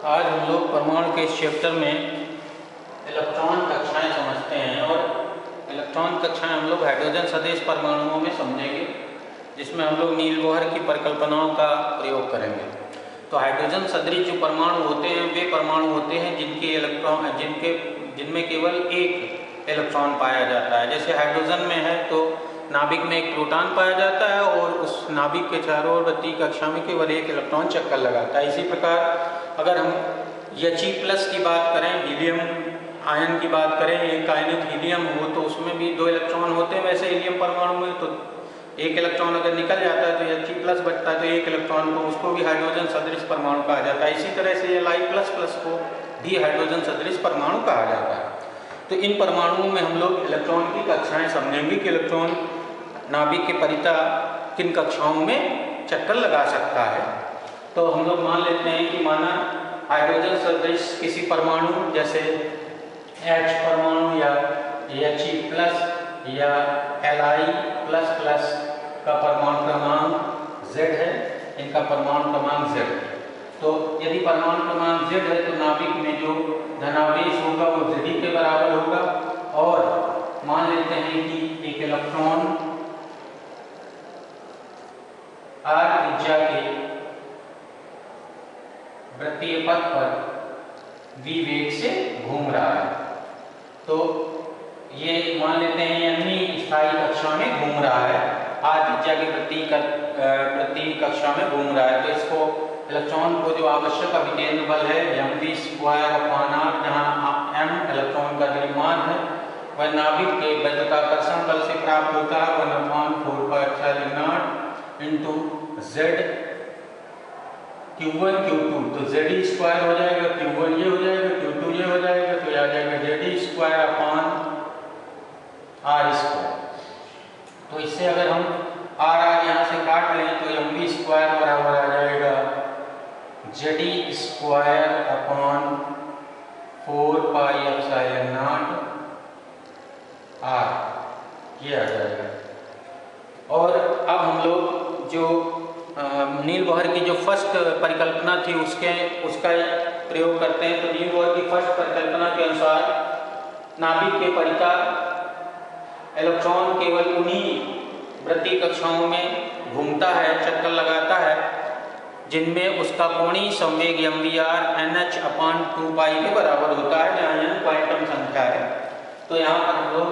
आज हम लोग परमाणु के इस चैप्टर में इलेक्ट्रॉन कक्षाएं समझते हैं और इलेक्ट्रॉन कक्षाएं हम लोग हाइड्रोजन सदृश परमाणुओं में समझेंगे, जिसमें हम लोग नील बोहर की परिकल्पनाओं का प्रयोग करेंगे। तो हाइड्रोजन सदृश जो परमाणु होते हैं वे परमाणु होते हैं जिनमें केवल एक इलेक्ट्रॉन पाया जाता है। जैसे हाइड्रोजन में है तो नाभिक में एक प्रोटॉन पाया जाता है और उस नाभिक के चारों ओर वृत्तीय कक्षा में केवल एक इलेक्ट्रॉन चक्कर लगाता है। इसी प्रकार अगर हम He+ की बात करें, हीलियम आयन की बात करें, एक आयनिक हीलियम हो तो उसमें भी 2 इलेक्ट्रॉन होते हैं। वैसे हीलियम परमाणु में तो एक इलेक्ट्रॉन अगर निकल जाता है तो He+ बचता है, तो एक इलेक्ट्रॉन को उसको भी हाइड्रोजन सदृश परमाणु कहा जाता है। इसी तरह से Li++ को भी हाइड्रोजन सदृश परमाणु कहा जाता है। तो इन परमाणुओं में हम लोग इलेक्ट्रॉन की कक्षाएं समझेंगे कि इलेक्ट्रॉन नाभिक के परितः किन कक्षाओं में चक्कर लगा सकता है। तो हम लोग मान लेते हैं कि माना हाइड्रोजन सदृश किसी परमाणु जैसे H परमाणु या He+ या Li++ का परमाणु क्रमांक Z है, इनका परमाणु क्रमांक Z है। तो यदि परमाणु क्रमांक Z है तो नाभिक में जो धनावेश होगा वो Z के बराबर होगा। और मान लेते हैं कि एक इलेक्ट्रॉन r त्रिज्या के वृत्तीय पथ पर v वेग से घूम रहा है। तो ये मान लेते हैं यानी स्थायी कक्षा में घूम रहा है, r त्रिज्या के वृत्तीय कक्षा में घूम रहा है। तो इसको इलेक्ट्रॉन को जो आवश्यक अभिकेंद्र बल है mv²/r, जहाँ m इलेक्ट्रॉन का द्रव्यमान है, वह नाभिक के वैद्युताकर्षण बल से प्राप्त होता है 1/4πε0 इंटू Z Q1 Q2। तो Ze² हो जाएगा, Q1 ये हो जाएगा, Q2 ये हो जाएगा, तो आ जाएगा Ze²/r²। तो इससे अगर हम r यहाँ से काट लें तो mv² बराबर आ जाएगा Ze²/4πε0 r, ये आ जाएगा। और अब हम लोग जो नील बोहर की जो फर्स्ट परिकल्पना थी उसका प्रयोग करते हैं। तो नील बोहर की फर्स्ट परिकल्पना के अनुसार नाभिक के परितः इलेक्ट्रॉन केवल उन्हीं वृत्तीय कक्षाओं में घूमता है, चक्कर लगाता है, जिनमें उसका कोणीय संवेग mvr nh/2π के बराबर होता है, जहाँ n क्वांटम संख्या है। तो यहाँ पर हम लोग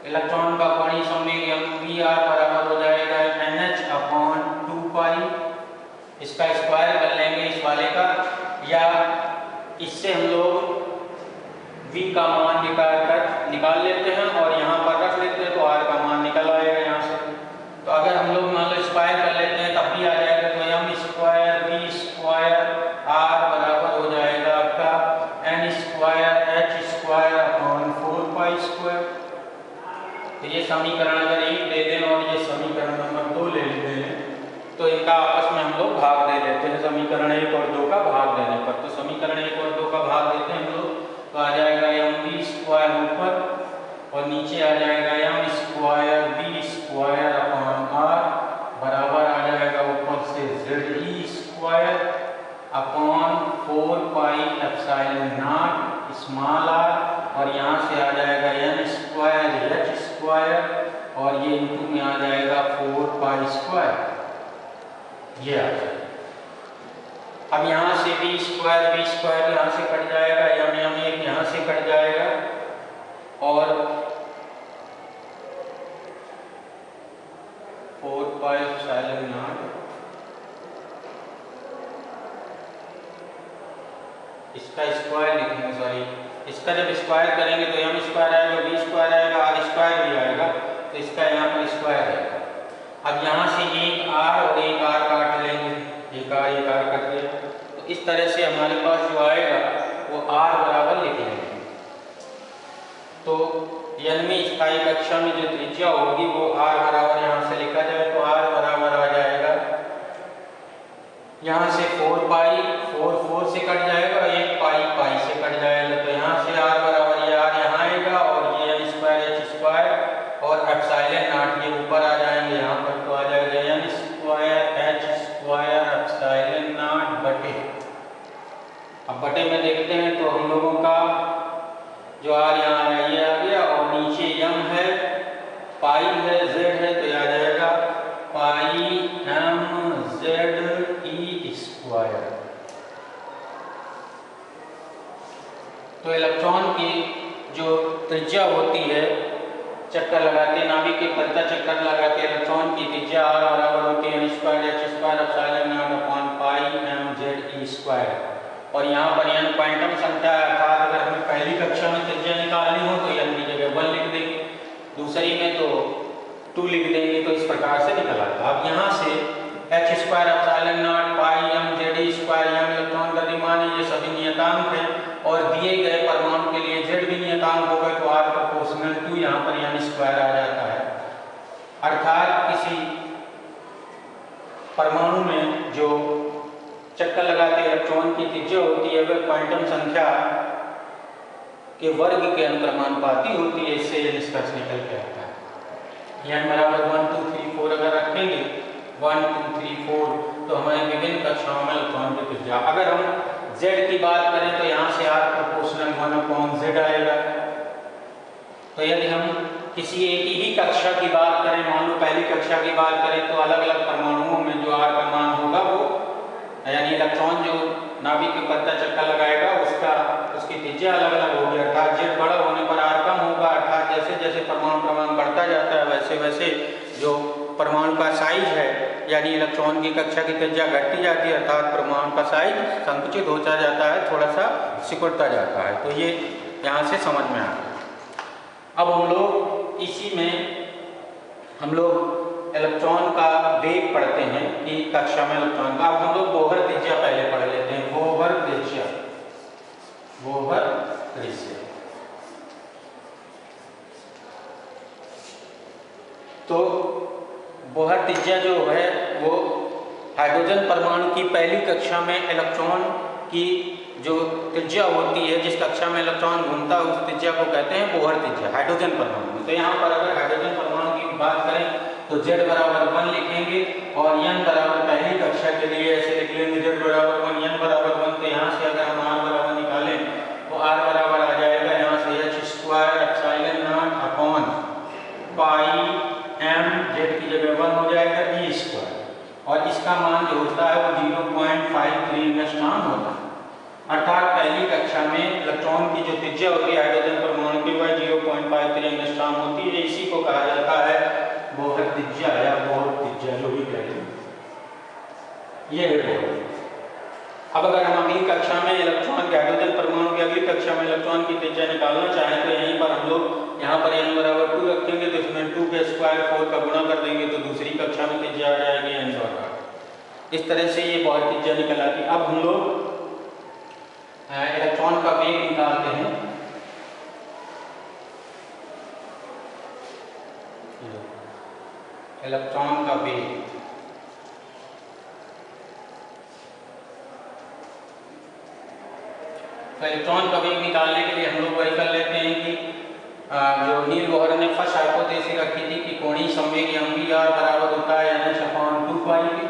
इलेक्ट्रॉन का कोणीय संवेग mvr बराबर हो जाएगा nh/2π। इसका स्क्वायर कर लेंगे इस वाले का, या इससे हम लोग v का मान निकाल लेते हैं और यहाँ पर रख लेते हैं, तो r का मान निकल आएगा यहाँ से। तो अगर हम लोग मान लो स्क्वायर कर लेते हैं तब भी आ जाएगा, तो m² v² r बराबर हो जाएगा आपका n²h²/4π²। तो ये समीकरण अगर 1 दे दें और ये समीकरण नंबर 2 ले लेते हैं तो इनका आपस में हम लोग भाग दे लेते हैं, समीकरण 1 और 2 का भाग देने पर। तो समीकरण 1 और 2 का भाग देते हैं हम लोग, तो आ जाएगा mv² ऊपर और नीचे आ जाएगा m²v²/r बराबर आ जाएगा ऊपर से Ze²/4πε0r, और यहाँ से आ जाएगा n²h² और ये इंटू में आ जाएगा 4π², ये आ जाएगा। अब यहाँ से v² यहाँ से कट जाएगा, m1 यहाँ से कट जाएगा और 4πε0 इसका स्क्वायर लिखेंगे, सॉरी इसका जब स्क्वायर करेंगे तो m² आएगा, v² आएगा, r² भी आएगा, तो इसका यहाँ पर स्क्वायर आएगा। अब यहाँ से एक r और एक r काट लेंगे, एक r कट गया। तो इस तरह से हमारे पास जो आएगा वो r बराबर लिख लेंगे। तो यानी स्थायी कक्षा में जो त्रिज्या होगी वो r बराबर यहाँ से लिखा जाए, तो r बराबर आ जाएगा यहाँ से 4π, 4 से कट जाएगा, 1 π से कट जाएगा। तो यहाँ से r बराबर ये r यहाँ आएगा और ये m²h² और ε0 ये ऊपर आ जाएंगे यहाँ पर, तो आ जाएगा n² h² ε0 बटे बटे में देखते हैं तो हम लोगों का जो आर यहाँ आ रहा है ये आ गया, और नीचे यम है, पाई है, जेड है, तो आ जाएगा पाई एम जेड ई स्क्वायर। तो इलेक्ट्रॉन की जो त्रिज्या होती है चक्कर लगाते, नाभिक के पत्ता चक्कर लगाते इलेक्ट्रॉन की त्रिज्या आर बराबर होती है n² h² epsilon naught upon pi M Z E square. और यहाँ पर n क्वांटम संख्या है, अर्थात अगर हमें पहली कक्षा में त्रिज्या निकालनी हो तो n की जगह 1 लिख देंगे, दूसरी में तो 2 लिख देंगे, तो इस प्रकार से निकल आता। अब यहाँ से h² epsilon naught pi M Z E square यम इलेक्ट्रॉन गतिमान है, ये सभी नियतांक है, और दिए गए परमाणु के लिए z भी नियतांक होगा, तो r प्रोपोर्शनल टू यहाँ पर n² आ जाता है। अर्थात किसी परमाणु में जो चक्कर लगाते इलेक्ट्रॉन की त्रिज्या होती है वह क्वांटम संख्या के वर्ग के अनुक्रमानुपाती होती है, इससे निष्कर्ष निकल के आता है। n बराबर 1 2 3 4 अगर रखेंगे 1 2 3 4 तो हमारे विभिन्न कक्षाओं में इलेक्ट्रॉन की त्रिज्या, अगर हम z की बात करें तो यहाँ से r प्रोपोर्शनल 1/z आएगा। तो यदि हम किसी एक ही कक्षा की बात करें, मान लो पहली कक्षा की बात करें, तो अलग अलग परमाणुओं में जो r का मान होगा वो, यानी इलेक्ट्रॉन जो नाभिक के पत्ता चक्कर लगाएगा उसकी त्रिज्या अलग अलग होगी, अर्थात z बड़ा होने पर r कम होगा। अर्थात जैसे जैसे परमाणु क्रमांक बढ़ता जाता है वैसे वैसे जो परमाणु का साइज है, यानी इलेक्ट्रॉन की कक्षा की त्रिज्या घटती जाती है, अर्थात परमाणु का साइज संकुचित होता जाता है, थोड़ा सा सिकुड़ता जाता है। तो ये यहाँ से समझ में आ गया। अब हम लोग इसी में हम लोग इलेक्ट्रॉन का वेग पढ़ते हैं कि कक्षा में इलेक्ट्रॉन का। अब हम लोग बोहर त्रिज्या पहले पढ़ लेते हैं। बोहर त्रिज्या, बोहर त्रिज्या तो बोहर त्रिज्या जो है वो हाइड्रोजन परमाणु की पहली कक्षा में इलेक्ट्रॉन की जो त्रिज्या होती है, जिस कक्षा में इलेक्ट्रॉन घूमता है उस त्रिज्या को कहते हैं बोहर त्रिज्या हाइड्रोजन परमाणु में। तो यहाँ पर अगर हाइड्रोजन परमाणु की बात करें तो z बराबर 1 लिखेंगे, और n बराबर पहली कक्षा के लिए ऐसे लिख लेंगे z बराबर 1 n बराबर 1। तो यहाँ से अगर हम r बराबर निकालें तो r बराबर आ जाएगा यहाँ से h² एप्सिलॉन नॉट अपॉन पाई m z की जगह 1 हो जाएगा e², और इसका मान जो होता है वो 0.53 एंगस्ट्रॉम होता है। अर्थात पहली कक्षा में इलेक्ट्रॉन की जो त्रिज्या होती है हाइड्रोजन परमाणु की वह 0.53 एंगस्ट्रॉम होती है। इसी को कहा जाता है बोहर त्रिज्या या बोहर त्रिज्या, जो भी कहें ये है बोहर। अब अगर हम अगली कक्षा में इलेक्ट्रॉन के हाइड्रोजन परमाणु की अगली कक्षा में इलेक्ट्रॉन की त्रिज्या निकालना चाहें तो यहीं पर हम लोग यहाँ पर n बराबर 2 रखेंगे, तो इसमें 2 के स्क्वायर 4 का गुणा कर देंगे तो दूसरी कक्षा में त्रिज्या आ जाएगी n बराबर। इस तरह से ये बोहर त्रिज्या निकल आती है। अब हम लोग इलेक्ट्रॉन का वेग निकालते हैं। इलेक्ट्रॉन का वेग, तो इलेक्ट्रॉन का वेग निकालने के लिए हम लोग वही कर लेते हैं कि जो नील बोहर ने फर्स्ट हाइपोथेसिस रखी थी कि कोणीय संवेग mvr बराबर होता है nh/2π के।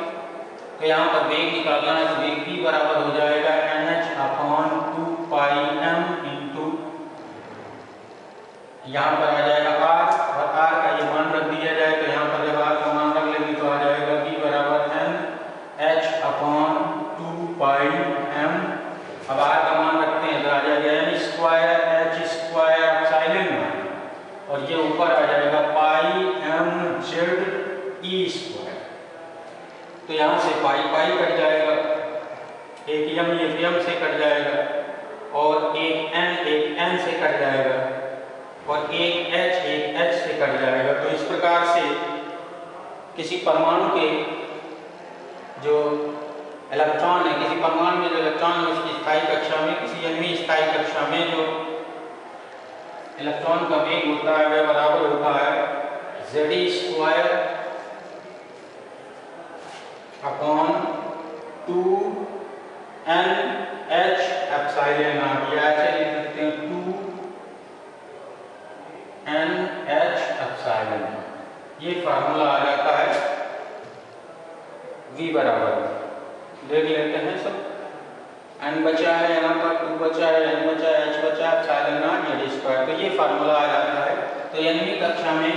तो यहाँ पर वेग निकालना है तो वेग v बराबर हो जाएगा nh/2πm इंटू यहाँ पर आ जाएगा r, और r का ये मान रख दिया जाए तो यहाँ पर जब r का मान रख लेंगे तो आ जाएगा v बराबर nh/2πm। अब r का मान रखते हैं तो आ जाएगा m² h² एप्सिलॉन नॉट, और ये ऊपर आ जाएगा पाई m z e²। तो यहाँ से पाई पाई कट जाएगा, एक m ये m से कट जाएगा, और एक n से कट जाएगा, और एक h से कट जाएगा। तो इस प्रकार से किसी परमाणु के जो इलेक्ट्रॉन है, किसी परमाणु में जो इलेक्ट्रॉन है उसकी स्थायी कक्षा में, किसी अन्य स्थायी कक्षा में जो इलेक्ट्रॉन का वेग होता है वह बराबर होता है z² upon 2n h epsilon not, या ऐसे लिख सकते हैं 2n h एप्सिलॉन नॉट। ये फार्मूला आ जाता है v बराबर, देख लेते हैं सब। n बचा है, यहाँ पर 2 बचा है, n बचा है, h बचा है, एप्सिलॉन नॉट z स्क्वायर। तो ये फार्मूला आ जाता है। तो 9वीं कक्षा में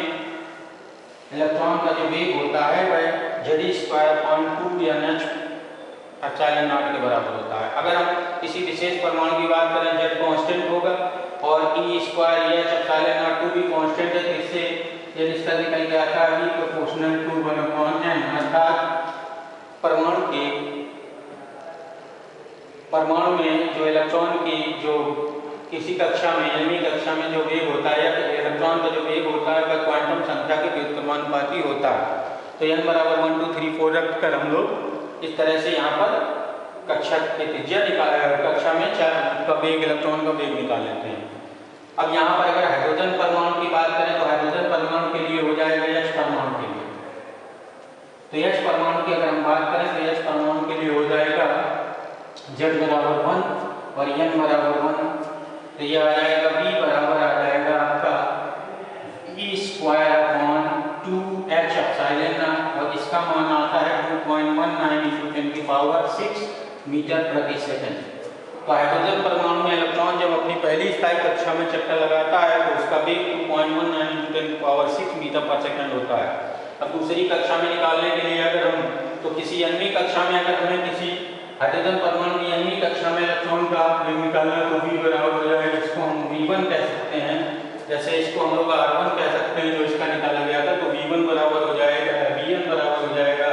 इलेक्ट्रॉन का जो वेग होता है वह z square upon 2 n h epsilon not के बराबर होता है। अगर हम किसी विशेष परमाणु की बात करें, z कांस्टेंट होगा और e square h epsilon not 2 भी कांस्टेंट है, तो इससे ये रिश्ता निकल के आता है v प्रोपोर्शनल टू 1/n, अर्थात परमाणु में जो इलेक्ट्रॉन की जो किसी कक्षा में 9वीं कक्षा में जो वेग होता है या इलेक्ट्रॉन का जो वेग होता है वह क्वांटम संख्या के व्युत्क्रमानुपाती होता है। तो n बराबर 1 2 3 4 रख कर हम लोग इस तरह से यहाँ पर कक्षा के त्रिज्या कक्षा में का वेग, इलेक्ट्रॉन का वेग निकाल लेते हैं। अब यहाँ पर अगर हाइड्रोजन परमाणु की बात करें तो हाइड्रोजन परमाणु के लिए हो जाएगा H परमाणु के लिए। तो H परमाणु की अगर हम बात करें तो H परमाणु के लिए हो जाएगा Z बराबर 1 और n बराबर 1। तो ये आ जाएगा v बराबर आ जाएगा आपका e square upon 2h epsilon not और इसका मान आता है 2.19 × 10⁻6 मीटर प्रति सेकंड। तो हाइड्रोजन परमाणु में इलेक्ट्रॉन जब अपनी पहली स्थायी कक्षा में चक्कर लगाता है तो उसका वेग 2.19 × 10⁻6 मीटर पर सेकंड होता है। अब दूसरी कक्षा में निकालने के लिए अगर हम तो किसी 9वीं कक्षा में अगर हमें किसी हाइड्रोजन परमाणु की 9वीं कक्षा में इलेक्ट्रॉन का वेग निकालना तो v बराबर हो जाएगा, इसको हम v1 कह सकते हैं, जैसे इसको हम लोग r1 कह सकते हैं जो इसका निकाला गया था। तो v1 बराबर हो जाएगा, vn बराबर हो जाएगा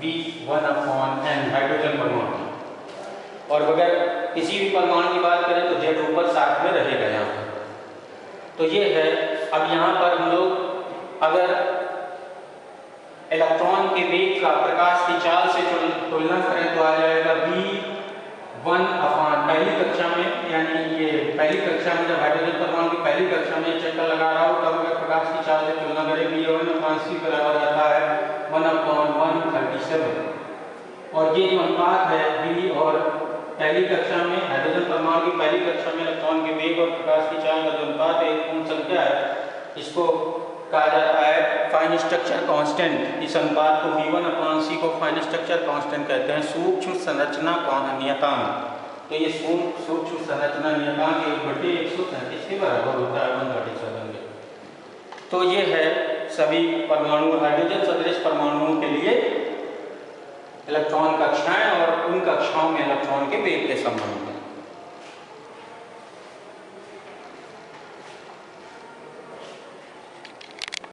v1/n हाइड्रोजन परमाणु। और अगर किसी भी परमाणु की बात करें तो z ऊपर साथ में रहेगा यहाँ पर। तो ये है। अब यहाँ पर हम लोग अगर इलेक्ट्रॉन के वेग का प्रकाश की चाल से तुलना करें तो आ जाएगा v1 अपॉन पहली कक्षा में, यानी ये पहली कक्षा में जब हाइड्रोजन परमाणु की पहली कक्षा में चक्कर लगा रहा हो तब अगर प्रकाश की चाल से तुलना करें v1 अपॉन c बराबर आता है 1/137। और ये जो अनुपात है v और पहली कक्षा में हाइड्रोजन परमाणु की पहली कक्षा में इलेक्ट्रॉन के वेग और प्रकाश की चाल का जो अनुपात है पूर्ण संख्या है, इसको कहा जाता है फाइन स्ट्रक्चर कांस्टेंट। इस अनुपात को v1/c को फाइन स्ट्रक्चर कांस्टेंट कहते हैं, सूक्ष्म संरचना नियतांक। तो ये सूक्ष्म संरचना नियतांक 1/137 के बराबर होता है 1/7। तो ये है सभी परमाणु हाइड्रोजन सदृश परमाणुओं के लिए इलेक्ट्रॉन कक्षाएं और उन कक्षाओं में इलेक्ट्रॉन के वेग के संबंध।